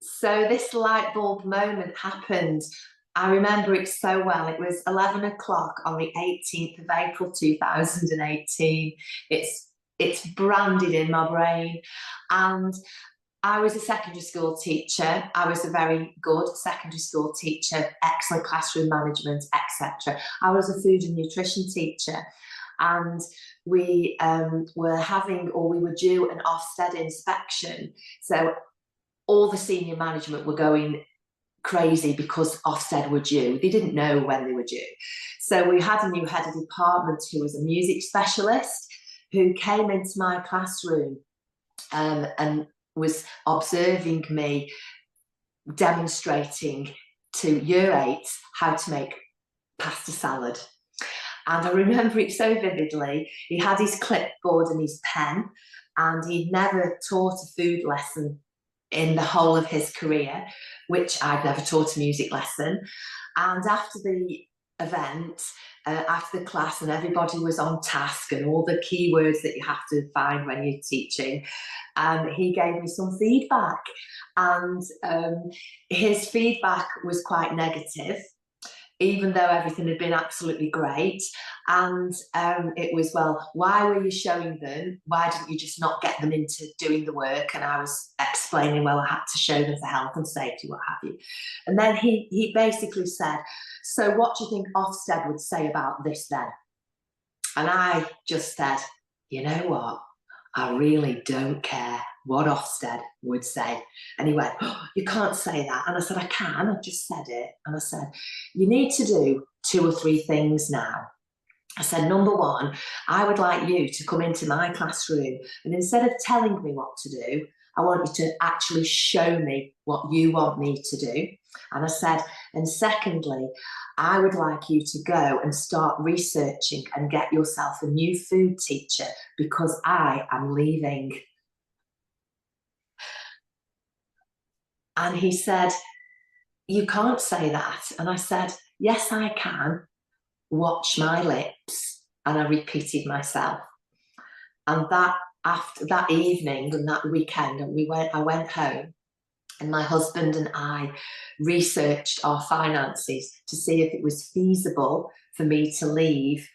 So this light bulb moment happened. I remember it so well. It was 11 o'clock on the 18th of April 2018. It's branded in my brain. And I was a secondary school teacher. I was a very good secondary school teacher, excellent classroom management, etc. I was a food and nutrition teacher. And we we were due an Ofsted inspection. So all the senior management were going crazy because Ofsted were due. They didn't know when they were due. So we had a new head of department who was a music specialist who came into my classroom and was observing me demonstrating to year 8s how to make pasta salad. And I remember it so vividly. He had his clipboard and his pen, and he'd never taught a food lesson in the whole of his career, which I'd never taught a music lesson. And after the event, after the class, and everybody was on task and all the keywords that you have to find when you're teaching, he gave me some feedback. And his feedback was quite negative, even though everything had been absolutely great. And it was, well, why were you showing them? Why didn't you just not get them into doing the work? And I was explaining, well, I had to show them for health and safety, what have you. And then he basically said, so what do you think Ofsted would say about this then? And I just said, you know what? I really don't care what Ofsted would say. And he went, oh, you can't say that. And I said, I can, I just said it. And I said, you need to do 2 or 3 things now. I said, number 1, I would like you to come into my classroom, and instead of telling me what to do, I want you to actually show me what you want me to do. And I said, and secondly, I would like you to go and start researching and get yourself a new food teacher, because I am leaving. And he said, you can't say that. And I said, yes, I can. Watch my lips. And I repeated myself. And that after that evening and that weekend, I went home, and my husband and I researched our finances to see if it was feasible for me to leave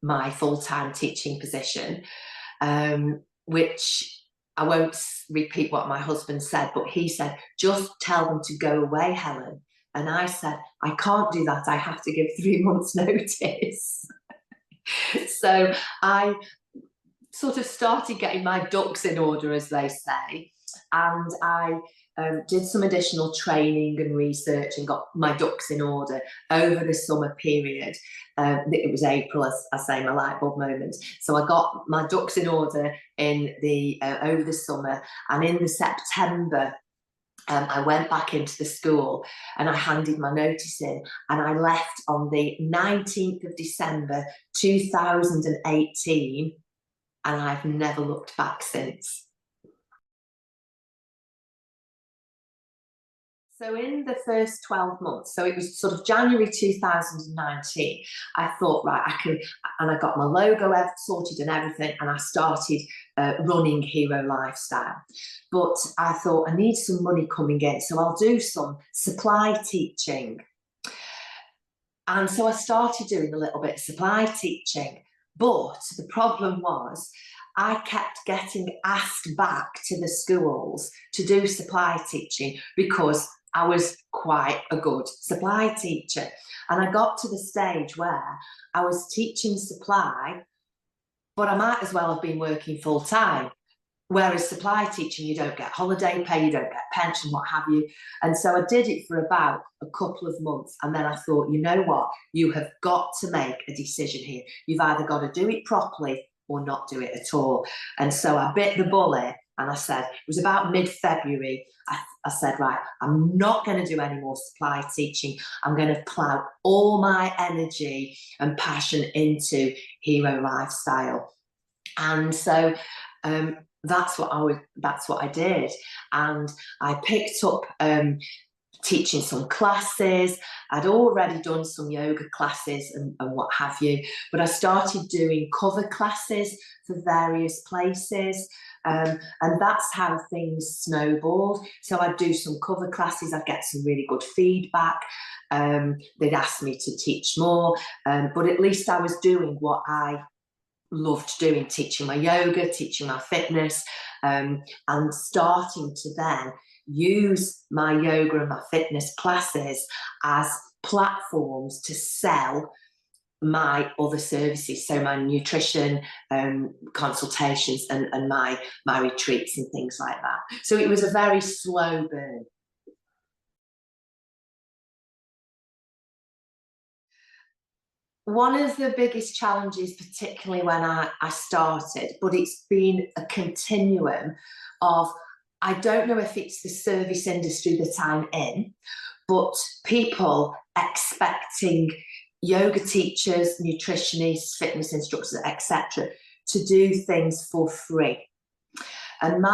my full-time teaching position, which I won't repeat what my husband said, but he said, just tell them to go away, Helen. And I said, I can't do that. I have to give 3 months notice. So I sort of started getting my ducks in order, as they say. And I did some additional training and research and got my ducks in order over the summer period. It was April, as I say, my light bulb moment. So I got my ducks in order in the over the summer, and in the September, I went back into the school and I handed my notice in, and I left on the 19th of December 2018, and I've never looked back since. So in the first 12 months, so it was sort of January 2019, I thought, right, I can, and I got my logo sorted and everything, and I started running Hero Lifestyle. But I thought, I need some money coming in, so I'll do some supply teaching. And so I started doing a little bit of supply teaching. But the problem was, I kept getting asked back to the schools to do supply teaching because I was quite a good supply teacher. And I got to the stage where I was teaching supply, but I might as well have been working full time. Whereas supply teaching, you don't get holiday pay, you don't get pension, what have you. And so I did it for about a couple of months. And then I thought, you know what? You have got to make a decision here. You've either got to do it properly or not do it at all. And so I bit the bullet, and I said, it was about mid-February, I said, right, I'm not going to do any more supply teaching. I'm going to plough all my energy and passion into Hero Lifestyle. And so that's what I did. And I picked up teaching some classes. I'd already done some yoga classes and what have you, but I started doing cover classes for various places. And that's how things snowballed. So I'd do some cover classes, I'd get some really good feedback. They'd ask me to teach more, but at least I was doing what I loved doing, teaching my yoga, teaching my fitness, and starting to then use my yoga and my fitness classes as platforms to sell my other services, so my nutrition consultations and my retreats and things like that. So it was a very slow burn. One of the biggest challenges, particularly when I started, but it's been a continuum of, I don't know if it's the service industry that I'm in, but people expecting yoga teachers, nutritionists, fitness instructors, etc., to do things for free. And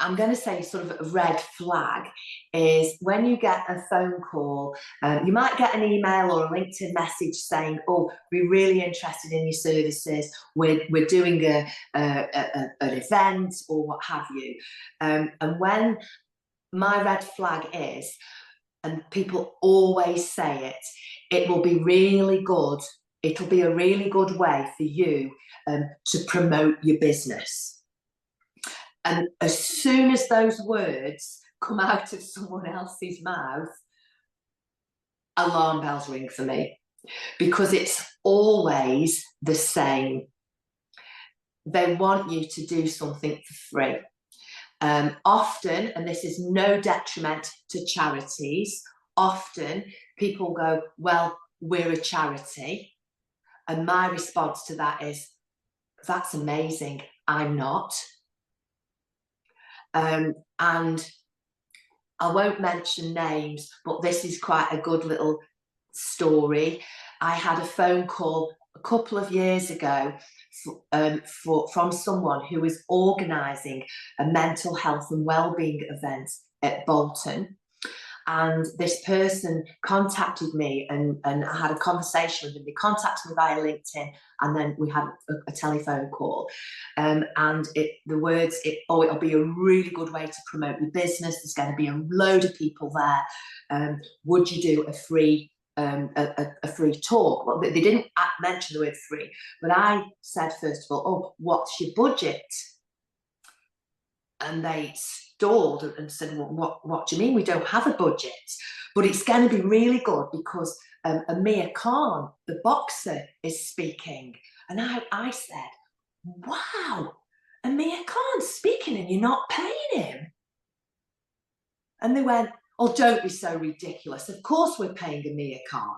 I'm going to say sort of a red flag is when you get a phone call, you might get an email or a LinkedIn message saying, oh, we're really interested in your services, we're doing an event or what have you. And when my red flag is, and people always say it will be really good, it'll be a really good way for you to promote your business. And as soon as those words come out of someone else's mouth, alarm bells ring for me, because it's always the same. They want you to do something for free. Often, and this is no detriment to charities, often people go, well, we're a charity. And my response to that is, that's amazing, I'm not. And I won't mention names, but this is quite a good little story. I had a phone call a couple of years ago from someone who was organising a mental health and wellbeing event at Bolton. And this person contacted me and I had a conversation with them. They contacted me via LinkedIn and then we had a telephone call. And the words, it'll be a really good way to promote your business. There's going to be a load of people there. Would you do a free talk? Well, they didn't mention the word free, but I said, first of all, oh, what's your budget? And they stalled and said, well, what do you mean? We don't have a budget, but it's going to be really good because Amir Khan, the boxer, is speaking. And I said, wow, Amir Khan's speaking and you're not paying him? And they went, oh, don't be so ridiculous. Of course we're paying Amir Khan.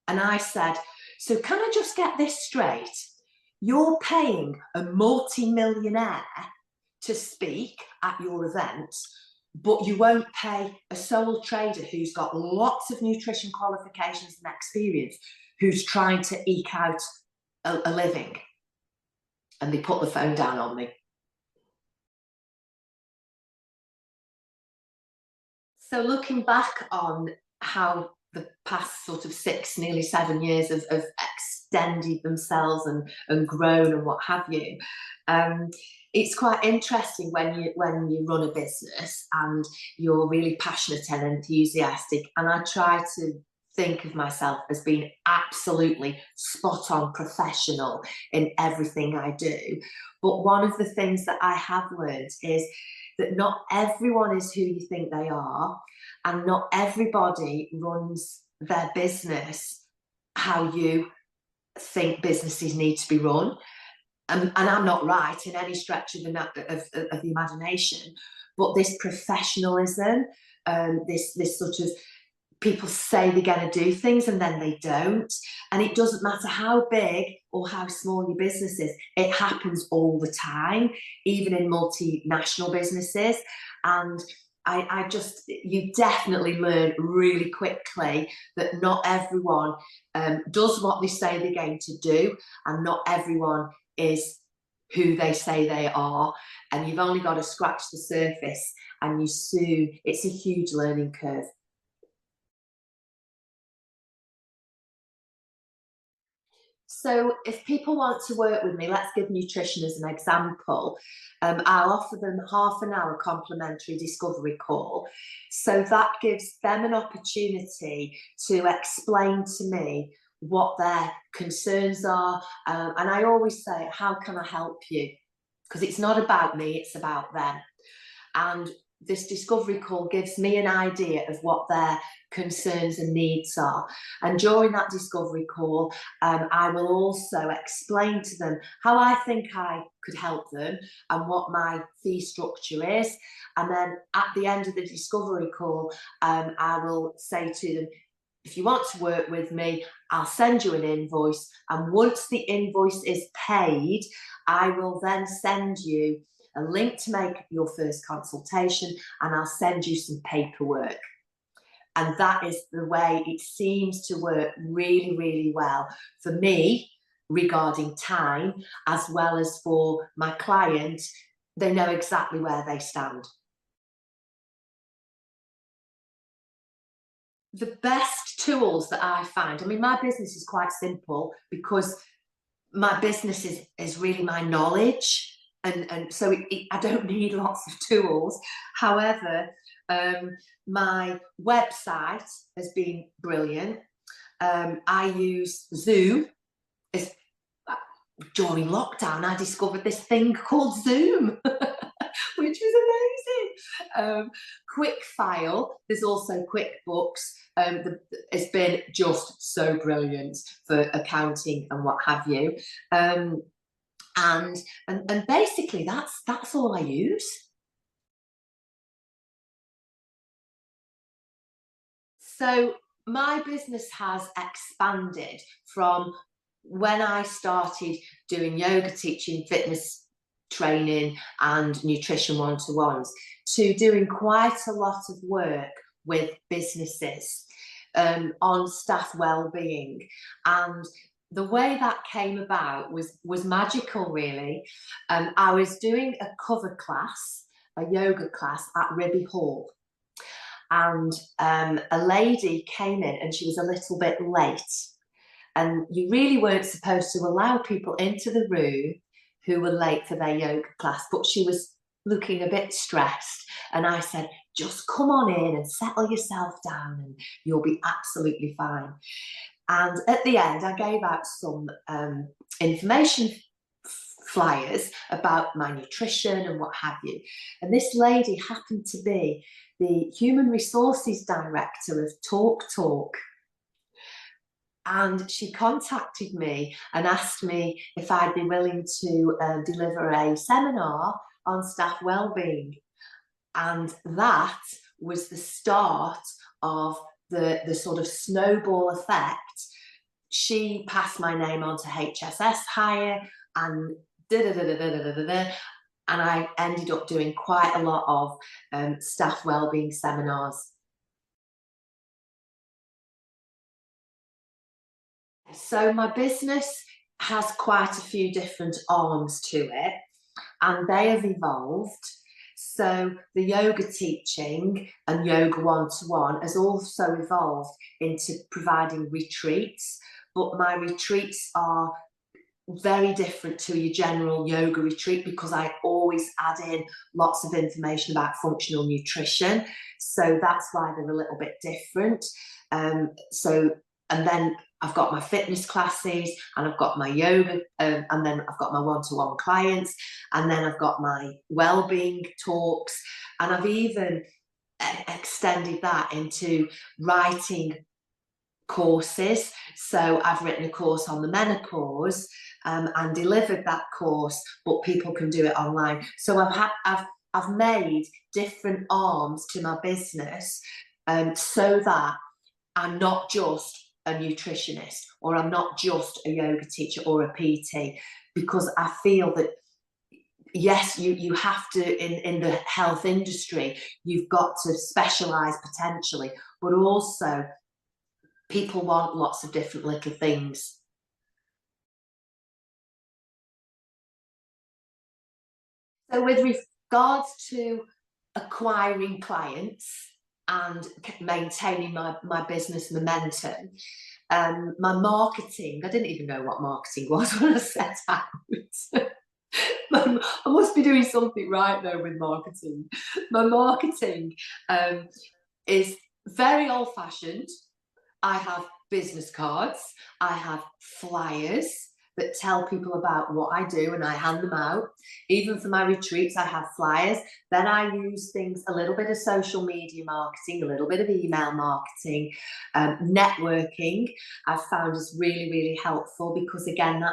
And I said, so can I just get this straight? You're paying a multi-millionaire to speak at your event, but you won't pay a sole trader who's got lots of nutrition qualifications and experience, who's trying to eke out a living. And they put the phone down on me. So looking back on how the past sort of 6, nearly 7 years have extended themselves and grown and what have you, it's quite interesting when you run a business and you're really passionate and enthusiastic. And I try to think of myself as being absolutely spot on professional in everything I do. But one of the things that I have learned is that not everyone is who you think they are, and not everybody runs their business how you think businesses need to be run. And I'm not right in any stretch of the imagination, but this professionalism, this sort of, people say they're going to do things and then they don't. And it doesn't matter how big or how small your business is, it happens all the time, even in multinational businesses. And you definitely learn really quickly that not everyone does what they say they're going to do, and not everyone is who they say they are. And you've only got to scratch the surface and you soon, it's a huge learning curve. So if people want to work with me, let's give nutrition as an example. I'll offer them half an hour complimentary discovery call. So that gives them an opportunity to explain to me what their concerns are. And I always say, how can I help you? Because it's not about me, it's about them. And this discovery call gives me an idea of what their concerns and needs are. And during that discovery call, I will also explain to them how I think I could help them and what my fee structure is. And then at the end of the discovery call, I will say to them, if you want to work with me, I'll send you an invoice. And once the invoice is paid, I will then send you a link to make your first consultation, and I'll send you some paperwork. And that is the way it seems to work really, really well for me regarding time, as well as for my client. They know exactly where they stand. The best tools that I find, I mean, my business is quite simple because my business is really my knowledge. And so I don't need lots of tools. However, my website has been brilliant. I use Zoom. During lockdown, I discovered this thing called Zoom, which was amazing. Quick File, there's also QuickBooks. It's been just so brilliant for accounting and what have you. And basically that's all I use. So my business has expanded from when I started doing yoga teaching, fitness training and nutrition one-to-ones, to doing quite a lot of work with businesses on staff well-being. And the way that came about was magical, really. I was doing a cover class, a yoga class at Ribby Hall. And a lady came in and she was a little bit late. And you really weren't supposed to allow people into the room who were late for their yoga class, but she was looking a bit stressed. And I said, just come on in and settle yourself down and you'll be absolutely fine. And at the end, I gave out some information flyers about my nutrition and what have you. And this lady happened to be the Human Resources Director of Talk Talk. And she contacted me and asked me if I'd be willing to deliver a seminar on staff wellbeing. And that was the start of the sort of snowball effect. She passed my name on to HSS Hire and and I ended up doing quite a lot of staff wellbeing seminars. So my business has quite a few different arms to it, and they have evolved. So the yoga teaching and yoga one-to-one has also evolved into providing retreats, but my retreats are very different to your general yoga retreat because I always add in lots of information about functional nutrition. So that's why they're a little bit different. And then I've got my fitness classes and I've got my yoga and then I've got my one-to-one clients and then I've got my well-being talks, and I've even extended that into writing courses. So I've written a course on the menopause and delivered that course, but people can do it online. So I've made different arms to my business so that I'm not just a nutritionist or I'm not just a yoga teacher or a PT, because I feel that yes, you have to, in the health industry, you've got to specialize potentially, but also people want lots of different little things. So with regards to acquiring clients and maintaining my business momentum. My marketing, I didn't even know what marketing was when I set out. I must be doing something right though with marketing. My marketing is very old-fashioned. I have business cards, I have flyers that tell people about what I do and I hand them out. Even for my retreats, I have flyers. Then I use things, a little bit of social media marketing, a little bit of email marketing, networking I've found is really, really helpful, because again,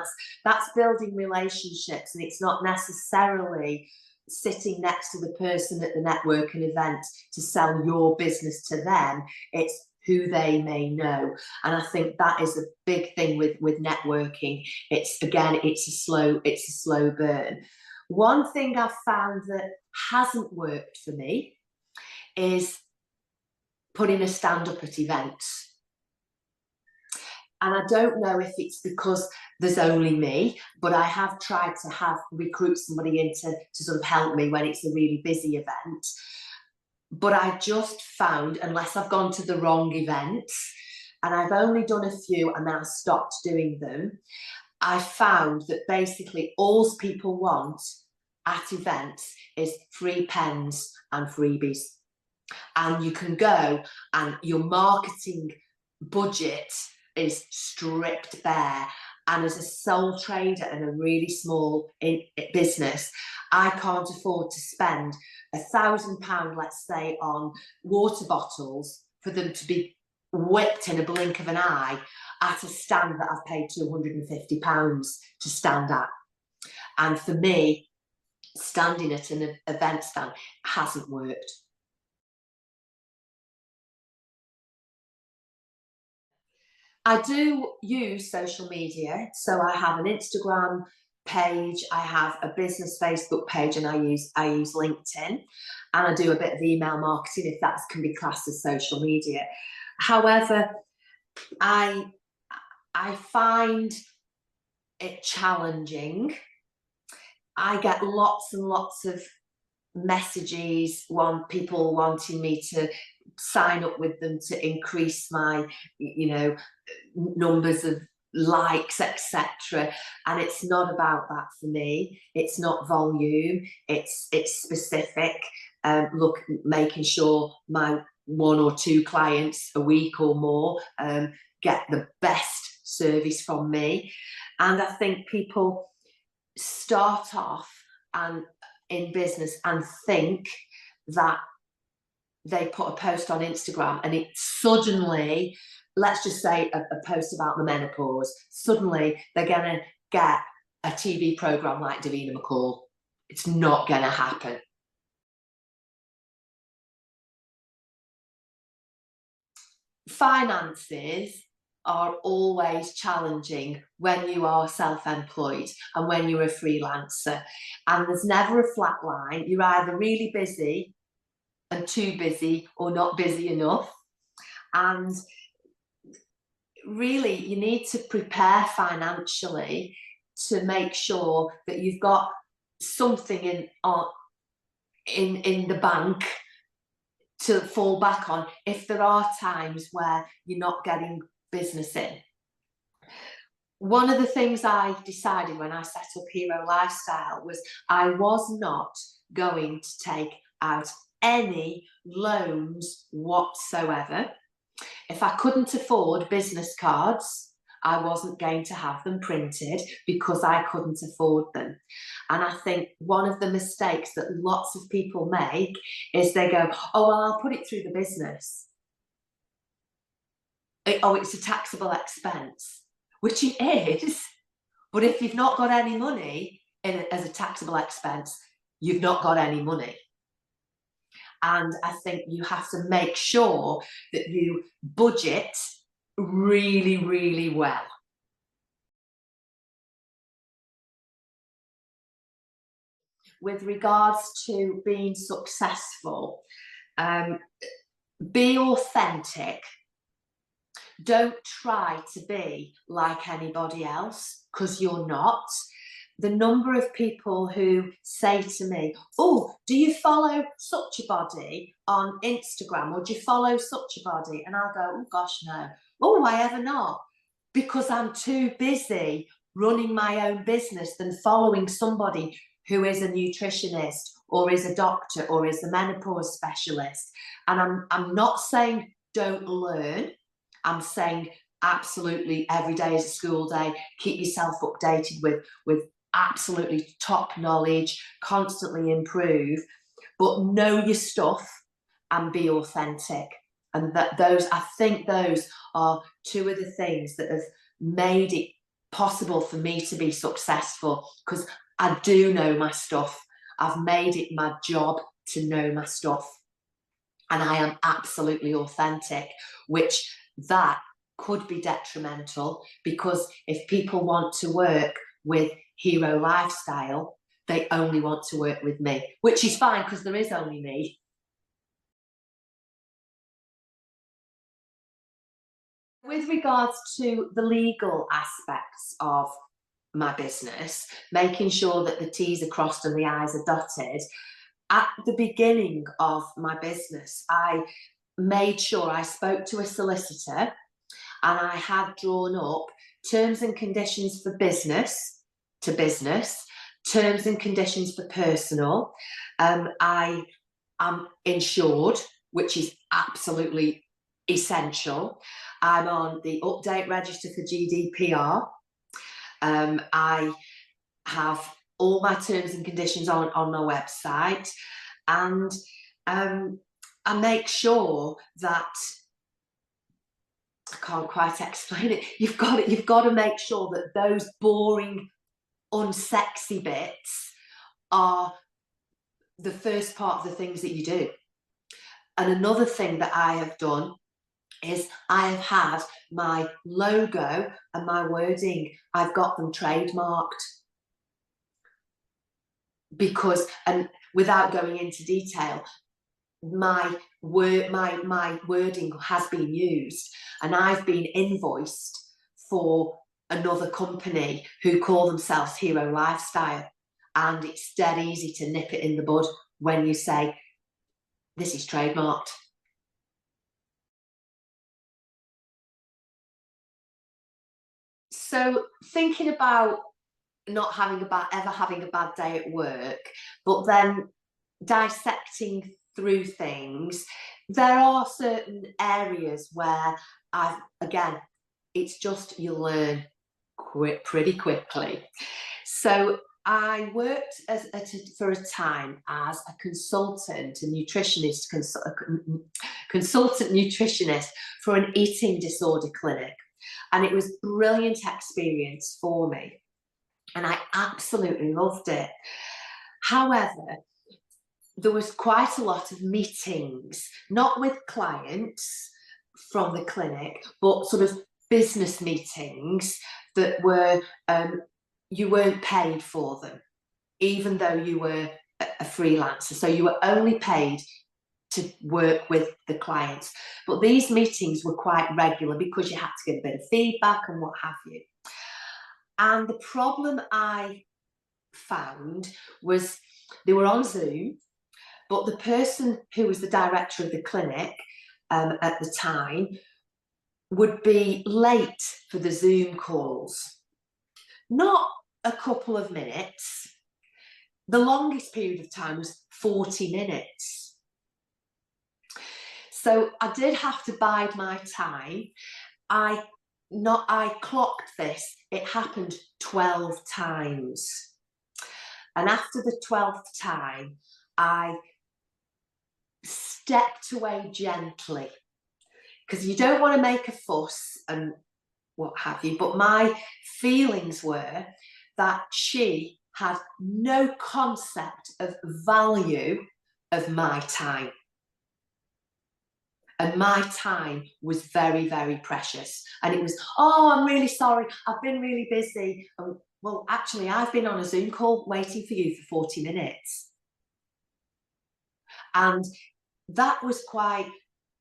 that's building relationships, and it's not necessarily sitting next to the person at the networking event to sell your business to them. It's who they may know. And I think that is a big thing with networking. It's a slow burn. One thing I've found that hasn't worked for me is putting a stand-up at events. And I don't know if it's because there's only me, but I have tried to recruit somebody in to sort of help me when it's a really busy event. But I just found, unless I've gone to the wrong events, and I've only done a few and then I stopped doing them, I found that basically all people want at events is free pens and freebies. And you can go and your marketing budget is stripped bare. And as a sole trader and a really small business, I can't afford to spend £1,000, let's say, on water bottles for them to be whipped in a blink of an eye at a stand that I've paid £250 to stand at. And for me, standing at an event stand hasn't worked. I do use social media, so I have an Instagram page, I have a business Facebook page, and I use LinkedIn, and I do a bit of email marketing, if that can be classed as social media. However, I find it challenging. I get lots and lots of messages, people wanting me to sign up with them to increase my, numbers of likes, etc. And it's not about that for me. It's not volume. It's specific. Making sure my 1 or 2 clients a week or more get the best service from me. And I think people start off in business and think that they put a post on Instagram and it suddenly, let's just say a post about the menopause, suddenly they're going to get a TV programme like Davina McCall. It's not going to happen. Finances are always challenging when you are self-employed and when you're a freelancer, and there's never a flat line. You're either really busy and too busy or not busy enough, and really you need to prepare financially to make sure that you've got something in the bank to fall back on if there are times where you're not getting business in. One of the things I decided when I set up Hero Lifestyle was I was not going to take out any loans whatsoever. If I couldn't afford business cards, I wasn't going to have them printed because I couldn't afford them. And I think one of the mistakes that lots of people make is they go, oh, well, I'll put it through the business. It's a taxable expense, which it is. But if you've not got any money as a taxable expense, you've not got any money. And I think you have to make sure that you budget really, really well. With regards to being successful, be authentic. Don't try to be like anybody else, because you're not. the number of people who say to me, oh, do you follow such a body on Instagram, or do you follow such a body? And I'll go, oh gosh, no. Oh, I ever not. Because I'm too busy running my own business than following somebody who is a nutritionist or is a doctor or is a menopause specialist. And I'm not saying don't learn. I'm saying absolutely every day is a school day. Keep yourself updated with absolutely top knowledge, constantly improve, but know your stuff and be authentic. And I think those are two of the things that have made it possible for me to be successful, because I do know my stuff. I've made it my job to know my stuff, and I am absolutely authentic, which that could be detrimental, because if people want to work with hero lifestyle, they only want to work with me, which is fine because there is only me. With regards to the legal aspects of my business, making sure that the T's are crossed and the I's are dotted, at the beginning of my business, I made sure I spoke to a solicitor, and I had drawn up terms and conditions for business to business, terms and conditions for personal. I am insured, which is absolutely essential. I'm on the update register for GDPR. I have all my terms and conditions on my website, and I make sure that, I can't quite explain it. You've got to make sure that those boring, unsexy bits are the first part of the things that you do. And another thing that I have done is I have had my logo and my wording, I've got them trademarked, because, and without going into detail, my wording has been used, and I've been invoiced for another company who call themselves Hero Lifestyle, and it's dead easy to nip it in the bud when you say this is trademarked. So thinking about not ever having a bad day at work, but then dissecting through things, there are certain areas where it's just, you learn pretty quickly. So I worked for a time as a consultant, consultant nutritionist for an eating disorder clinic, and it was a brilliant experience for me, and I absolutely loved it. However, there was quite a lot of meetings, not with clients from the clinic, but sort of business meetings that were, you weren't paid for them, even though you were a freelancer. So you were only paid to work with the clients. But these meetings were quite regular because you had to get a bit of feedback and what have you. And the problem I found was they were on Zoom, but the person who was the director of the clinic at the time would be late for the Zoom calls. Not a couple of minutes. The longest period of time was 40 minutes. So I did have to bide my time. I clocked this. It happened 12 times. And after the 12th time, I stepped away gently, because you don't want to make a fuss and what have you, but my feelings were that she had no concept of value of my time, and my time was very, very precious. And it was, oh, I'm really sorry, I've been really busy. Well, actually, I've been on a Zoom call waiting for you for 40 minutes. And that was quite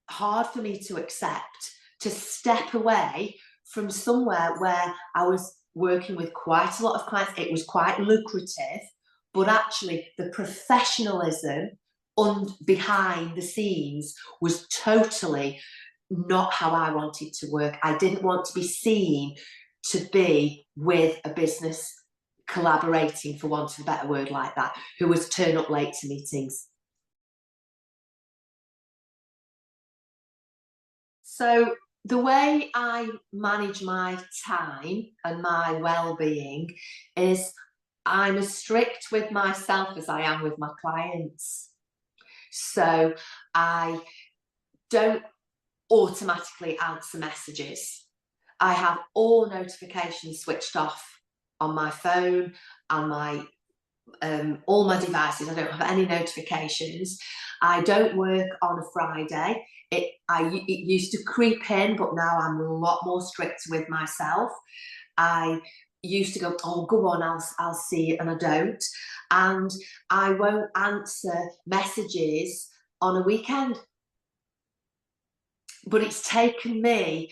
hard for me to accept, to step away from somewhere where I was working with quite a lot of clients. It was quite lucrative, but actually the professionalism behind the scenes was totally not how I wanted to work. I didn't want to be seen to be with a business collaborating, for want of a better word like that, who was turn up late to meetings. So the way I manage my time and my well-being is I'm as strict with myself as I am with my clients. So I don't automatically answer messages. I have all notifications switched off on my phone and my all my devices. I don't have any notifications. I don't work on a Friday. It used to creep in, but now I'm a lot more strict with myself. I used to go, oh, go on, I'll see it, and I don't. And I won't answer messages on a weekend. But it's taken me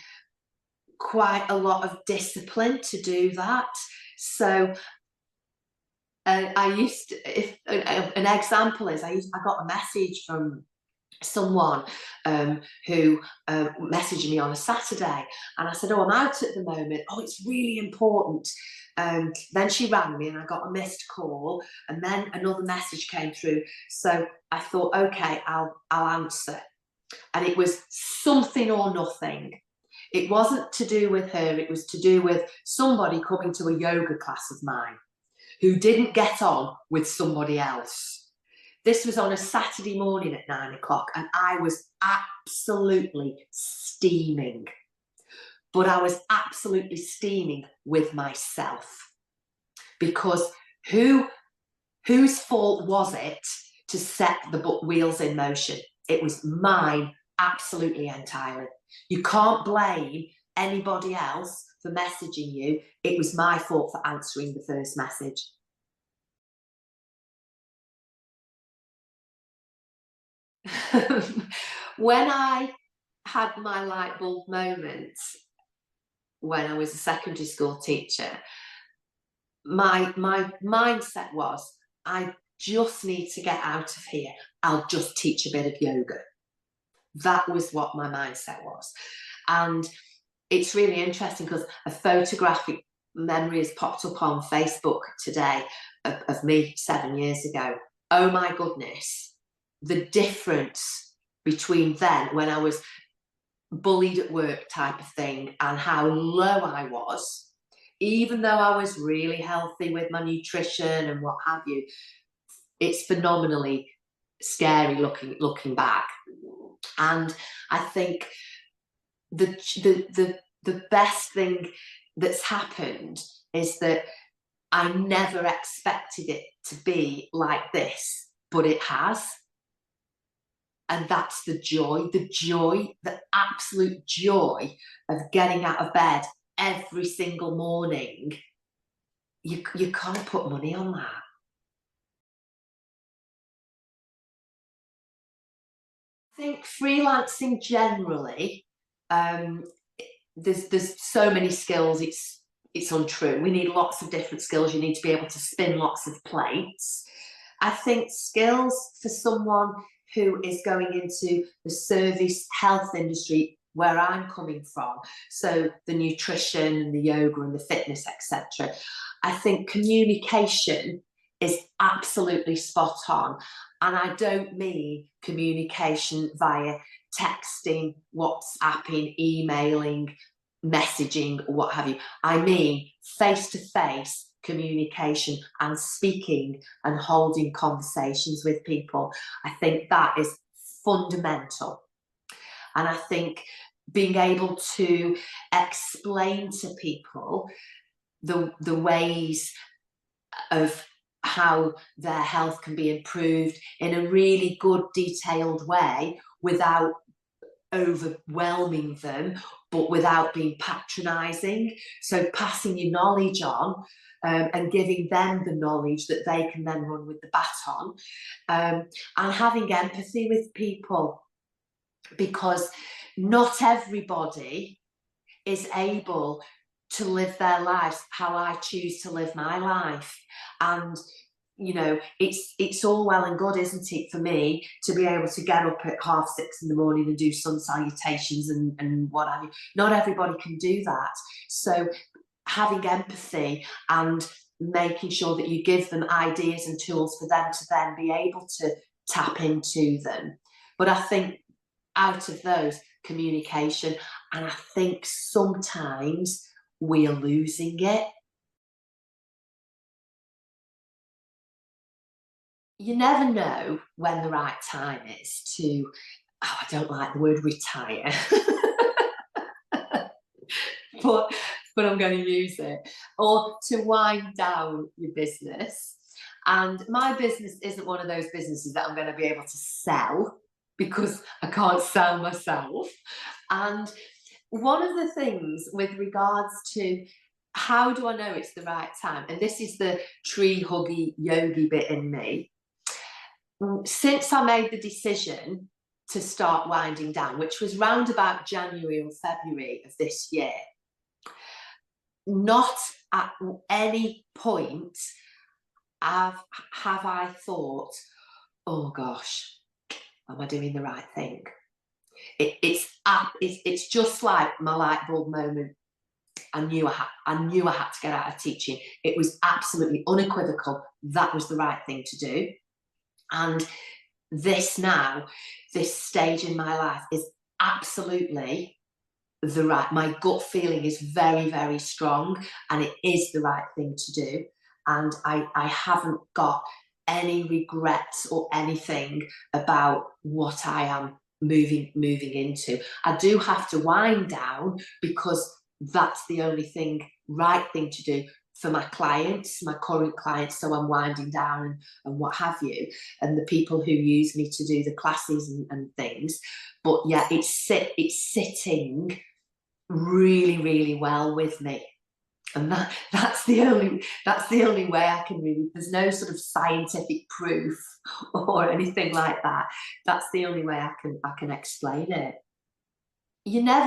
quite a lot of discipline to do that. So I used to, if an example is, I got a message from someone who messaged me on a Saturday, and I said, oh, I'm out at the moment. Oh, it's really important. Then she rang me and I got a missed call, and then another message came through. So I thought, okay, I'll answer. And it was something or nothing. It wasn't to do with her, it was to do with somebody coming to a yoga class of mine who didn't get on with somebody else. This was on a Saturday morning at 9 o'clock, and I was absolutely steaming. But I was absolutely steaming with myself, because whose fault was it to set the wheels in motion? It was mine, absolutely entirely. You can't blame anybody else for messaging you. It was my fault for answering the first message. When I had my light bulb moments when I was a secondary school teacher, my mindset was, I just need to get out of here. I'll just teach a bit of yoga. That was what my mindset was. And it's really interesting because a photographic memory has popped up on Facebook today of me 7 years ago. Oh my goodness, the difference between then, when I was bullied at work type of thing, and how low I was, even though I was really healthy with my nutrition and what have you. It's phenomenally scary looking back. And I think the best thing that's happened is that I never expected it to be like this, but it has. And that's the joy, the absolute joy of getting out of bed every single morning. You can't put money on that. I think freelancing generally, there's so many skills, it's untrue. We need lots of different skills. You need to be able to spin lots of plates. I think skills for someone who is going into the service health industry, where I'm coming from, so the nutrition and the yoga and the fitness, etc. I think communication is absolutely spot on. And I don't mean communication via texting, WhatsApping, emailing, messaging, or what have you. I mean face-to-face communication and speaking and holding conversations with people. I think that is fundamental. And I think being able to explain to people the ways of how their health can be improved in a really good, detailed way, without overwhelming them, but without being patronising. So passing your knowledge on, and giving them the knowledge that they can then run with the baton, and having empathy with people, because not everybody is able to live their lives how I choose to live my life. And you know, it's all well and good, isn't it, for me to be able to get up at 6:30 in the morning and do sun salutations and what have you. Not everybody can do that. So having empathy and making sure that you give them ideas and tools for them to then be able to tap into them. But I think out of those, communication, and I think sometimes we are losing it. You never know when the right time is to, oh, I don't like the word retire, but I'm going to use it, or to wind down your business. And my business isn't one of those businesses that I'm going to be able to sell because I can't sell myself. And one of the things with regards to how do I know it's the right time, and this is the tree huggy yogi bit in me, since I made the decision to start winding down, which was round about January or February of this year, not at any point have I thought, oh gosh, am I doing the right thing? It's just like my light bulb moment. I knew I had to get out of teaching. It was absolutely unequivocal. That was the right thing to do. And this stage in my life is absolutely the right, my gut feeling is very, very strong, and it is the right thing to do. And I haven't got any regrets or anything about what I am moving into. I do have to wind down because that's the only right thing to do for my clients, my current clients. So I'm winding down and what have you, and the people who use me to do the classes and things. But yeah, it's sitting really, really well with me. And that's the only way I can really, there's no sort of scientific proof or anything like that. That's the only way I can explain it. You never